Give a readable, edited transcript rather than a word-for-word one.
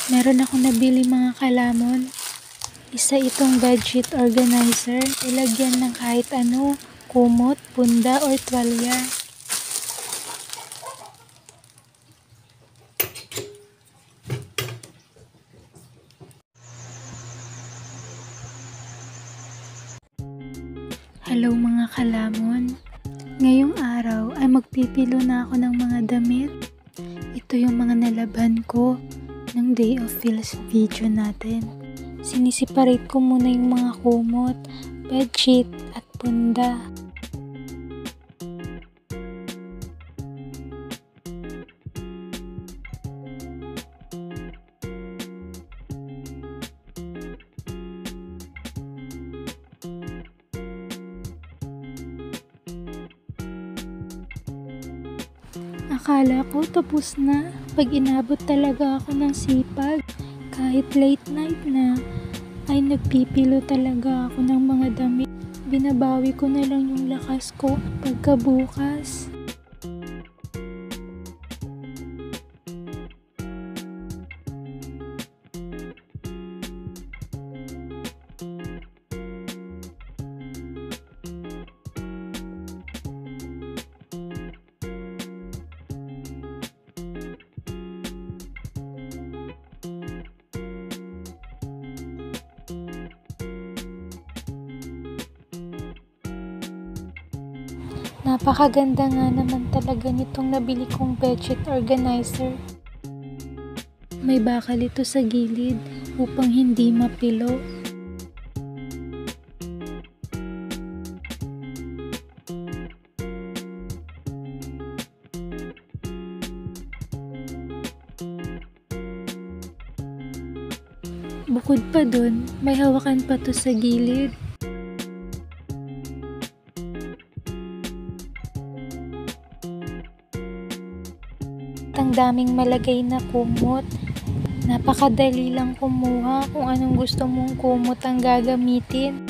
Meron akong nabili mga kalamon. Isa itong budget organizer. Ilagyan ng kahit ano, kumot, punda, or tuwalya. Hello mga kalamon. Ngayong araw ay magpipilo na ako ng mga damit. Ito yung mga nalaban ko ng Day of Feels video natin. Sinisiparate ko muna yung mga kumot, bedsheet at punda. Akala ko tapos na. Pag inabot talaga ako ng sipag, kahit late night na, ay nagpipilo talaga ako ng mga damit. Binabawi ko na lang yung lakas ko pagkabukas. Napakaganda nga naman talaga nitong nabili kong budget organizer. May bakal ito sa gilid upang hindi mapilo. Bukod pa dun, may hawakan pa to sa gilid. Ang daming malagay na kumot. Napakadali lang kumuha kung anong gusto mong kumot ang gagamitin.